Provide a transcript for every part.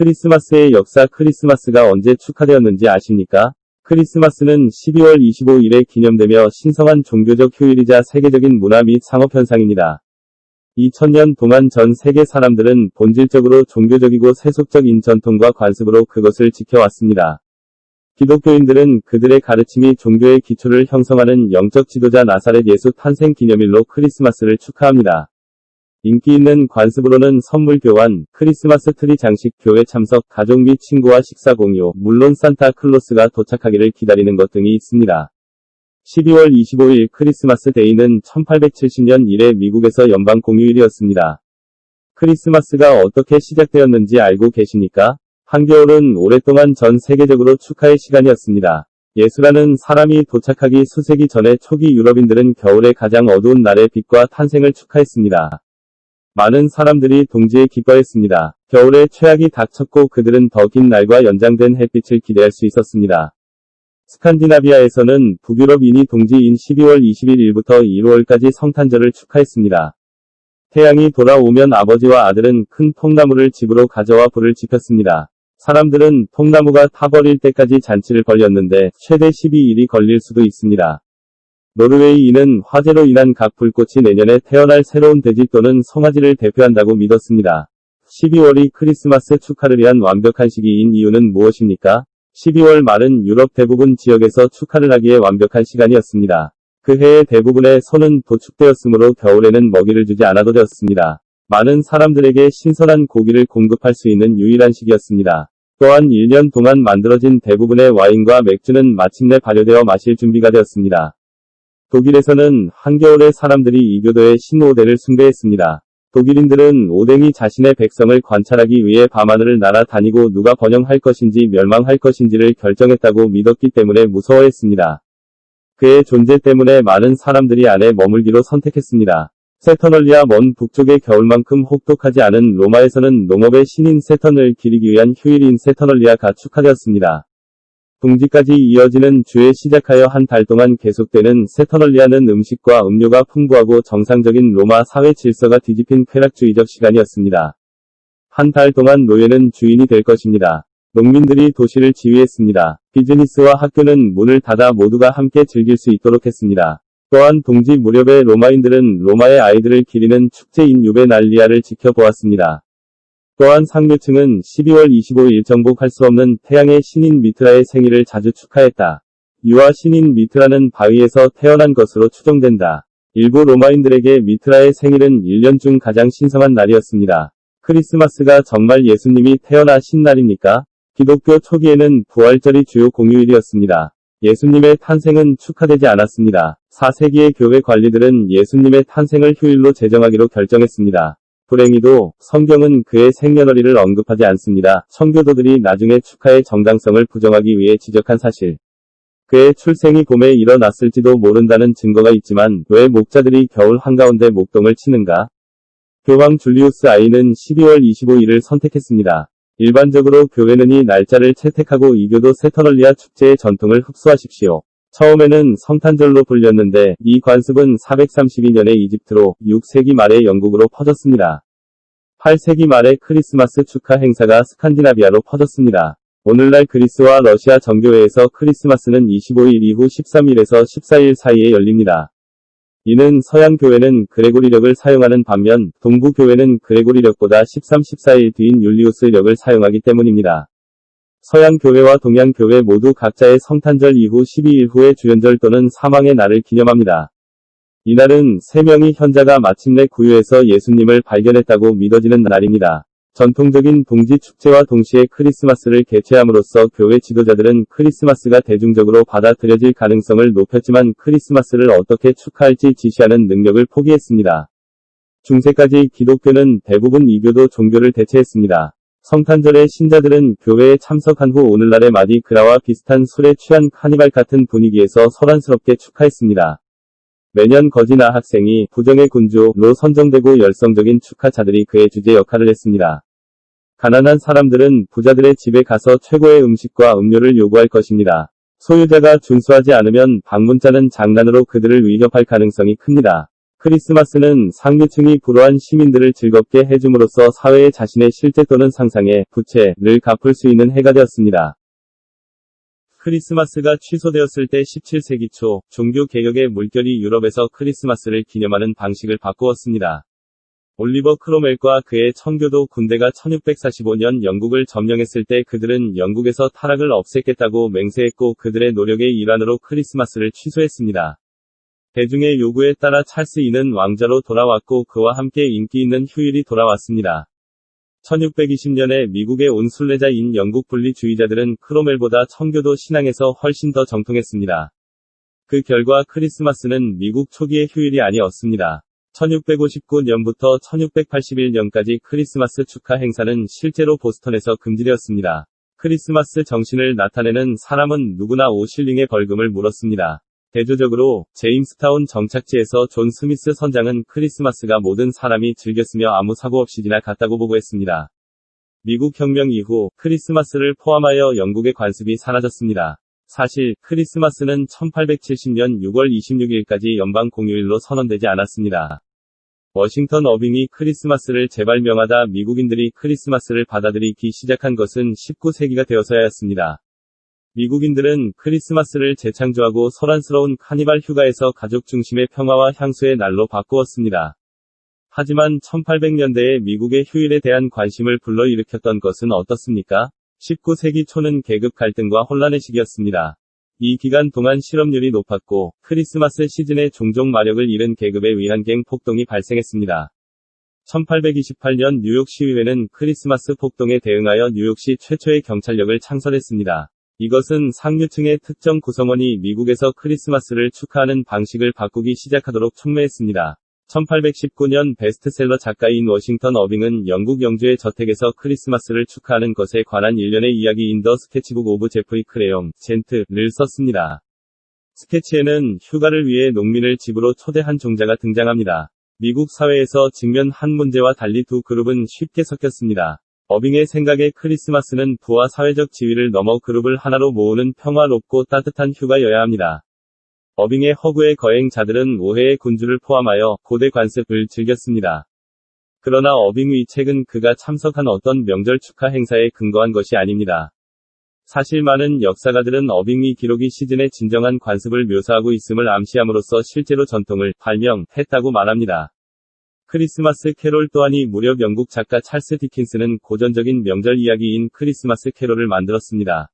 크리스마스의 역사 크리스마스가 언제 축하되었는지 아십니까? 크리스마스는 12월 25일에 기념되며 신성한 종교적 휴일이자 세계적인 문화 및 상업현상입니다. 2000년 동안 전 세계 사람들은 본질적으로 종교적이고 세속적인 전통과 관습으로 그것을 지켜왔습니다. 기독교인들은 그들의 가르침이 종교의 기초를 형성하는 영적 지도자 나사렛 예수 탄생 기념일로 크리스마스를 축하합니다. 인기 있는 관습으로는 선물 교환, 크리스마스 트리 장식, 교회 참석, 가족 및 친구와 식사 공유, 물론 산타클로스가 도착하기를 기다리는 것 등이 있습니다. 12월 25일 크리스마스 데이는 1870년 이래 미국에서 연방 공휴일이었습니다. 크리스마스가 어떻게 시작되었는지 알고 계십니까? 한겨울은 오랫동안 전 세계적으로 축하의 시간이었습니다. 예수라는 사람이 도착하기 수세기 전에 초기 유럽인들은 겨울의 가장 어두운 날의 빛과 탄생을 축하했습니다. 많은 사람들이 동지에 기뻐했습니다. 겨울에 최악이 닥쳤고 그들은 더 긴 날과 연장된 햇빛을 기대할 수 있었습니다. 스칸디나비아에서는 북유럽인이 동지인 12월 21일부터 1월까지 성탄절을 축하했습니다. 태양이 돌아오면 아버지와 아들은 큰 통나무를 집으로 가져와 불을 지폈습니다. 사람들은 통나무가 타버릴 때까지 잔치를 벌였는데 최대 12일이 걸릴 수도 있습니다. 노르웨이인은 화재로 인한 각 불꽃이 내년에 태어날 새로운 돼지 또는 송아지를 대표한다고 믿었습니다. 12월이 크리스마스 축하를 위한 완벽한 시기인 이유는 무엇입니까? 12월 말은 유럽 대부분 지역에서 축하를 하기에 완벽한 시간이었습니다. 그 해의 대부분의 소는 도축되었으므로 겨울에는 먹이를 주지 않아도 되었습니다. 많은 사람들에게 신선한 고기를 공급할 수 있는 유일한 시기였습니다. 또한 1년 동안 만들어진 대부분의 와인과 맥주는 마침내 발효되어 마실 준비가 되었습니다. 독일에서는 한겨울에 사람들이 이교도의 신오대를 숭배했습니다. 독일인들은 오뎅이 자신의 백성을 관찰하기 위해 밤하늘을 날아다니고 누가 번영할 것인지 멸망할 것인지를 결정했다고 믿었기 때문에 무서워했습니다. 그의 존재 때문에 많은 사람들이 안에 머물기로 선택했습니다. 세터널리아 먼 북쪽의 겨울만큼 혹독하지 않은 로마에서는 농업의 신인 세턴을 기리기 위한 휴일인 세터널리아가 축하되었습니다. 동지까지 이어지는 주에 시작하여 한 달 동안 계속되는 세터널리아는 음식과 음료가 풍부하고 정상적인 로마 사회 질서가 뒤집힌 쾌락주의적 시간이었습니다. 한 달 동안 노예는 주인이 될 것입니다. 농민들이 도시를 지휘했습니다. 비즈니스와 학교는 문을 닫아 모두가 함께 즐길 수 있도록 했습니다. 또한 동지 무렵에 로마인들은 로마의 아이들을 기리는 축제인 유베날리아를 지켜보았습니다. 또한 상류층은 12월 25일 정복할 수 없는 태양의 신인 미트라의 생일을 자주 축하했다. 유아 신인 미트라는 바위에서 태어난 것으로 추정된다. 일부 로마인들에게 미트라의 생일은 1년 중 가장 신성한 날이었습니다. 크리스마스가 정말 예수님이 태어나신 날입니까? 기독교 초기에는 부활절이 주요 공휴일이었습니다. 예수님의 탄생은 축하되지 않았습니다. 4세기의 교회 관리들은 예수님의 탄생을 휴일로 제정하기로 결정했습니다. 불행히도 성경은 그의 생년월일을 언급하지 않습니다. 청교도들이 나중에 축하의 정당성을 부정하기 위해 지적한 사실. 그의 출생이 봄에 일어났을지도 모른다는 증거가 있지만 왜 목자들이 겨울 한가운데 목동을 치는가? 교황 줄리우스 I는 12월 25일을 선택했습니다. 일반적으로 교회는 이 날짜를 채택하고 이교도 세터널리아 축제의 전통을 흡수하십시오. 처음에는 성탄절로 불렸는데 이 관습은 432년에 이집트로 6세기 말에 영국으로 퍼졌습니다. 8세기 말에 크리스마스 축하 행사가 스칸디나비아로 퍼졌습니다. 오늘날 그리스와 러시아 정교회에서 크리스마스는 25일 이후 13일에서 14일 사이에 열립니다. 이는 서양 교회는 그레고리력을 사용하는 반면 동부 교회는 그레고리력보다 13, 14일 뒤인 율리우스력을 사용하기 때문입니다. 서양 교회와 동양 교회 모두 각자의 성탄절 이후 12일 후에 주연절 또는 사망의 날을 기념합니다. 이날은 3명의 현자가 마침내 구유에서 예수님을 발견했다고 믿어지는 날입니다. 전통적인 동지 축제와 동시에 크리스마스를 개최함으로써 교회 지도자들은 크리스마스가 대중적으로 받아들여질 가능성을 높였지만 크리스마스를 어떻게 축하할지 지시하는 능력을 포기했습니다. 중세까지 기독교는 대부분 이교도 종교를 대체했습니다. 성탄절에 신자들은 교회에 참석한 후 오늘날의 마디그라와 비슷한 술에 취한 카니발 같은 분위기에서 소란스럽게 축하했습니다. 매년 거지나 학생이 부정의 군주로 선정되고 열성적인 축하자들이 그의 주제 역할을 했습니다. 가난한 사람들은 부자들의 집에 가서 최고의 음식과 음료를 요구할 것입니다. 소유자가 준수하지 않으면 방문자는 장난으로 그들을 위협할 가능성이 큽니다. 크리스마스는 상류층이 불우한 시민들을 즐겁게 해줌으로써 사회에 자신의 실제 또는 상상의 부채를 갚을 수 있는 해가 되었습니다. 크리스마스가 취소되었을 때 17세기 초, 종교개혁의 물결이 유럽에서 크리스마스를 기념하는 방식을 바꾸었습니다. 올리버 크롬웰과 그의 청교도 군대가 1645년 영국을 점령했을 때 그들은 영국에서 타락을 없애겠다고 맹세했고 그들의 노력의 일환으로 크리스마스를 취소했습니다. 대중의 요구에 따라 찰스 2는 왕자로 돌아왔고 그와 함께 인기 있는 휴일이 돌아왔습니다. 1620년에 미국에 온 순례자인 영국 분리주의자들은 크롬웰보다 청교도 신앙에서 훨씬 더 정통했습니다. 그 결과 크리스마스는 미국 초기의 휴일이 아니었습니다. 1659년부터 1681년까지 크리스마스 축하 행사는 실제로 보스턴에서 금지되었습니다. 크리스마스 정신을 나타내는 사람은 누구나 5실링의 벌금을 물었습니다. 대조적으로 제임스타운 정착지에서 존 스미스 선장은 크리스마스가 모든 사람이 즐겼으며 아무 사고 없이 지나갔다고 보고했습니다. 미국 혁명 이후 크리스마스를 포함하여 영국의 관습이 사라졌습니다. 사실 크리스마스는 1870년 6월 26일까지 연방 공휴일로 선언되지 않았습니다. 워싱턴 어빙이 크리스마스를 재발명하다 미국인들이 크리스마스를 받아들이기 시작한 것은 19세기가 되어서야였습니다. 미국인들은 크리스마스를 재창조하고 소란스러운 카니발 휴가에서 가족 중심의 평화와 향수의 날로 바꾸었습니다. 하지만 1800년대에 미국의 휴일에 대한 관심을 불러일으켰던 것은 어떻습니까? 19세기 초는 계급 갈등과 혼란의 시기였습니다. 이 기간 동안 실업률이 높았고 크리스마스 시즌에 종종 마력을 잃은 계급의 위안갱 폭동이 발생했습니다. 1828년 뉴욕 시의회는 크리스마스 폭동에 대응하여 뉴욕시 최초의 경찰력을 창설했습니다. 이것은 상류층의 특정 구성원이 미국에서 크리스마스를 축하하는 방식을 바꾸기 시작하도록 촉매했습니다. 1819년 베스트셀러 작가인 워싱턴 어빙은 영국 영주의 저택에서 크리스마스를 축하하는 것에 관한 일련의 이야기인 더 스케치북 오브 제프리 크레용, 젠트를 썼습니다. 스케치에는 휴가를 위해 농민을 집으로 초대한 종자가 등장합니다. 미국 사회에서 직면한 문제와 달리 두 그룹은 쉽게 섞였습니다. 어빙의 생각에 크리스마스는 부와 사회적 지위를 넘어 그룹을 하나로 모으는 평화롭고 따뜻한 휴가여야 합니다. 어빙의 허구의 거행자들은 5회의 군주를 포함하여 고대 관습을 즐겼습니다. 그러나 어빙의 책은 그가 참석한 어떤 명절 축하 행사에 근거한 것이 아닙니다. 사실 많은 역사가들은 어빙의 기록이 시즌의 진정한 관습을 묘사하고 있음을 암시함으로써 실제로 전통을 발명했다고 말합니다. 크리스마스 캐롤 또한이 무렵 영국 작가 찰스 디킨스는 고전적인 명절 이야기인 크리스마스 캐롤을 만들었습니다.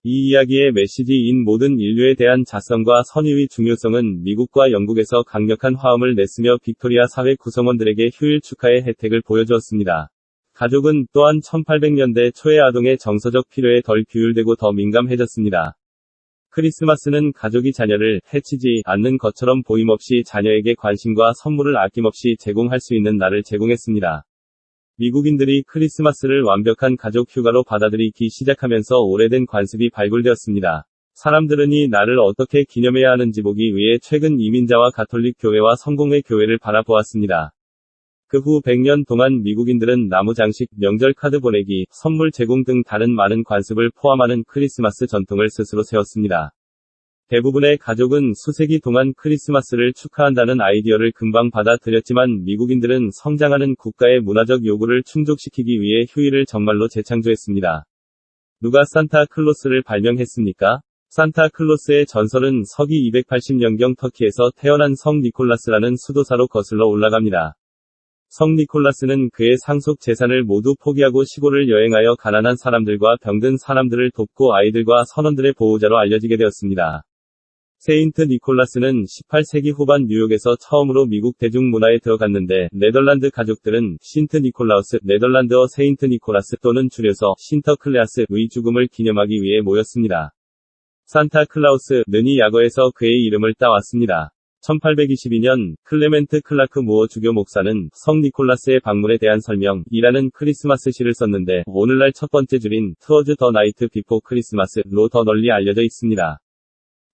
이 이야기의 메시지인 모든 인류에 대한 자성과 선의의 중요성은 미국과 영국에서 강력한 화음을 냈으며 빅토리아 사회 구성원들에게 휴일 축하의 혜택을 보여주었습니다. 가족은 또한 1800년대 초의 아동의 정서적 필요에 덜 규율되고 더 민감해졌습니다. 크리스마스는 가족이 자녀를 해치지 않는 것처럼 보임없이 자녀에게 관심과 선물을 아낌없이 제공할 수 있는 날을 제공했습니다. 미국인들이 크리스마스를 완벽한 가족 휴가로 받아들이기 시작하면서 오래된 관습이 발굴되었습니다. 사람들은 이 날을 어떻게 기념해야 하는지 보기 위해 최근 이민자와 가톨릭 교회와 성공회 교회를 바라보았습니다. 그 후 100년 동안 미국인들은 나무 장식, 명절 카드 보내기, 선물 제공 등 다른 많은 관습을 포함하는 크리스마스 전통을 스스로 세웠습니다. 대부분의 가족은 수세기 동안 크리스마스를 축하한다는 아이디어를 금방 받아들였지만 미국인들은 성장하는 국가의 문화적 요구를 충족시키기 위해 휴일을 정말로 재창조했습니다. 누가 산타 클로스를 발명했습니까? 산타 클로스의 전설은 서기 280년경 터키에서 태어난 성 니콜라스라는 수도사로 거슬러 올라갑니다. 성 니콜라스는 그의 상속 재산을 모두 포기하고 시골을 여행하여 가난한 사람들과 병든 사람들을 돕고 아이들과 선원들의 보호자로 알려지게 되었습니다. 세인트 니콜라스는 18세기 후반 뉴욕에서 처음으로 미국 대중문화에 들어갔는데 네덜란드 가족들은 신트 니콜라우스, 네덜란드어 세인트 니콜라스 또는 줄여서 신터클레아스의 죽음을 기념하기 위해 모였습니다. 산타 클라우스는 이 약어에서 그의 이름을 따왔습니다. 1822년 클레멘트 클라크 무어 주교 목사는 성 니콜라스의 방문에 대한 설명이라는 크리스마스 시를 썼는데 오늘날 첫 번째 줄인 트워즈 더 나이트 비포 크리스마스로 더 널리 알려져 있습니다.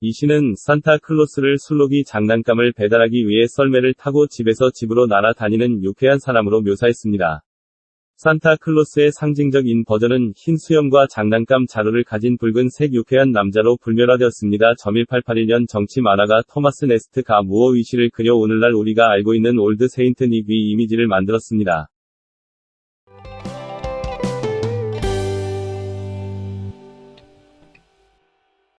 이 시는 산타 클로스를 술록이 장난감을 배달하기 위해 썰매를 타고 집에서 집으로 날아다니는 유쾌한 사람으로 묘사했습니다. 산타클로스의 상징적인 버전은 흰 수염과 장난감 자루를 가진 붉은색 유쾌한 남자로 불멸화되었습니다. 1881년 정치 만화가 토마스 네스트 가 무어 위시를 그려 오늘날 우리가 알고 있는 올드 세인트 닉의 이미지를 만들었습니다.